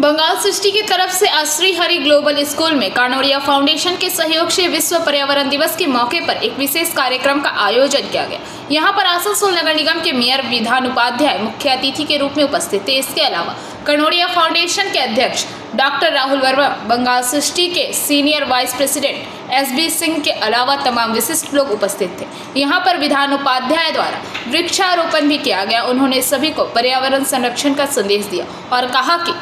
बंगाल सृष्टि की तरफ से आज श्री हरि ग्लोबल स्कूल में कानोड़िया फाउंडेशन के सहयोग से विश्व पर्यावरण दिवस के मौके पर एक विशेष कार्यक्रम का आयोजन किया गया। यहां पर आसनसोल नगर निगम के मेयर विधान उपाध्याय मुख्य अतिथि के रूप में उपस्थित थे। इसके अलावा कानोड़िया फाउंडेशन के अध्यक्ष डॉक्टर राहुल वर्मा, बंगाल सृष्टि के senior vice president SB Singh के अलावा तमाम विशिष्ट लोग उपस्थित थे। यहाँ पर विधान उपाध्याय द्वारा वृक्षारोपण भी किया गया। उन्होंने सभी को पर्यावरण संरक्षण का संदेश दिया और कहा कि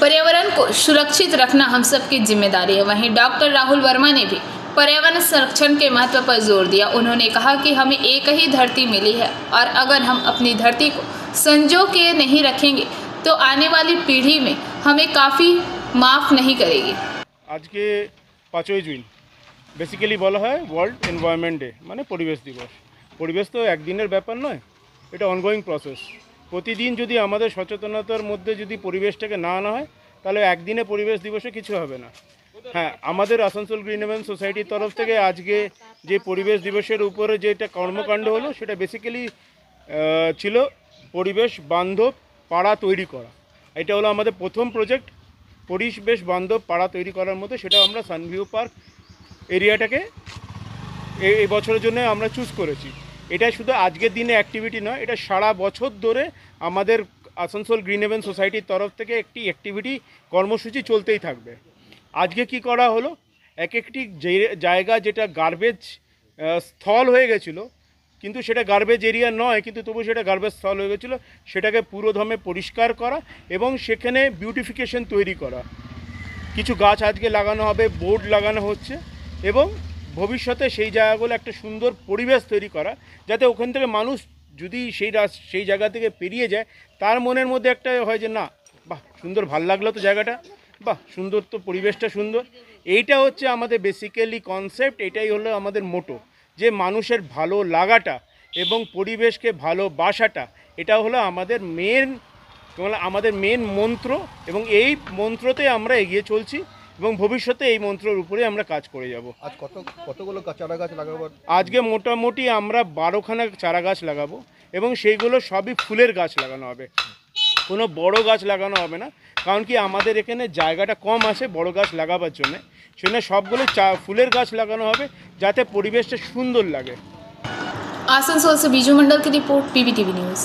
पर्यावरण को सुरक्षित रखना हम सबकी जिम्मेदारी है। वहीं डॉक्टर राहुल वर्मा ने भी पर्यावरण संरक्षण के महत्व पर जोर दिया। उन्होंने कहा कि हमें एक ही धरती मिली है और अगर हम अपनी धरती को संजो के नहीं रखेंगे तो आने वाली पीढ़ी में हमें काफ़ी माफ़ नहीं करेगी। आज के 5ই জুন বেসিক্যালি বলা হয় ওয়ার্ল্ড এনভায়রনমেন্ট ডে, মানে পরিবেশ দিবস। পরিবেশ তো একদিনের ব্যাপার নয়, এটা অনগোয়িং প্রসেস। প্রতিদিন যদি আমাদের সচেতনতার মধ্যে যদি পরিবেশটাকে না আনা হয় তাহলে একদিনে পরিবেশ দিবসে কিছু হবে না। হ্যাঁ, আমাদের আসানসোল গ্রিন হেভেন সোসাইটির তরফ থেকে আজকে যে পরিবেশ দিবসের উপরে যেটা কর্মকাণ্ড হলো সেটা বেসিক্যালি ছিল পরিবেশ বান্ধব পাড়া তৈরি করা। এটা হলো আমাদের প্রথম প্রজেক্ট, পরিবেশ বান্ধব পাড়া তৈরি করার মধ্যে। সেটাও আমরা সানভিউ পার্ক এরিয়াটাকে এই বছরের জন্য আমরা চুজ করেছি। এটা শুধু আজকের দিনে অ্যাক্টিভিটি নয়, এটা সারা বছর ধরে আমাদের আসানসোল গ্রিন হেভেন সোসাইটির তরফ থেকে একটি অ্যাক্টিভিটি কর্মসূচি চলতেই থাকবে। আজকে কি করা হলো, এক একটি জায়গা যেটা গার্বেজ স্থল হয়ে গেছিলো, কিন্তু সেটা গার্বেজ এরিয়া নয়, কিন্তু তবু সেটা গার্বেজ স্থল হয়ে গেছিলো, সেটাকে পুরোদমে পরিষ্কার করা এবং সেখানে বিউটিফিকেশন তৈরি করা। কিছু গাছ আজকে লাগানো হবে, বোর্ড লাগানো হচ্ছে এবং ভবিষ্যতে সেই জায়গাগুলো একটা সুন্দর পরিবেশ তৈরি করা, যাতে ওখান থেকে মানুষ যদি সেই জায়গা থেকে পেরিয়ে যায় তার মনের মধ্যে একটা হয় যে না, বাহ সুন্দর, ভাল লাগলো তো জায়গাটা, বাহ সুন্দর তো পরিবেশটা সুন্দর। এইটা হচ্ছে আমাদের বেসিক্যালি কনসেপ্ট, এটাই হলো আমাদের মোটো, যে মানুষের ভালো লাগাটা এবং পরিবেশকে ভালোবাসাটা, এটা হলো আমাদের মেন মন্ত্র এবং এই মন্ত্রতে আমরা এগিয়ে চলছি এবং ভবিষ্যতে এই মন্ত্রের উপরে আমরা কাজ করে যাব। আজ কতগুলো চারা গাছ লাগাবো? আজকে মোটামুটি আমরা 12খানা চারা গাছ লাগাবো এবং সেইগুলো সবই ফুলের গাছ লাগানো হবে, কোনো বড় গাছ লাগানো হবে না। কারণ কি আমাদের এখানে জায়গাটা কম আছে বড় গাছ লাগাবার জন্য, সেখানে সবগুলো ফুলের গাছ লাগানো হবে যাতে পরিবেশটা সুন্দর লাগে। आसनसोल से बीजू मंडल की रिपोर्ट, PBTV न्यूज़।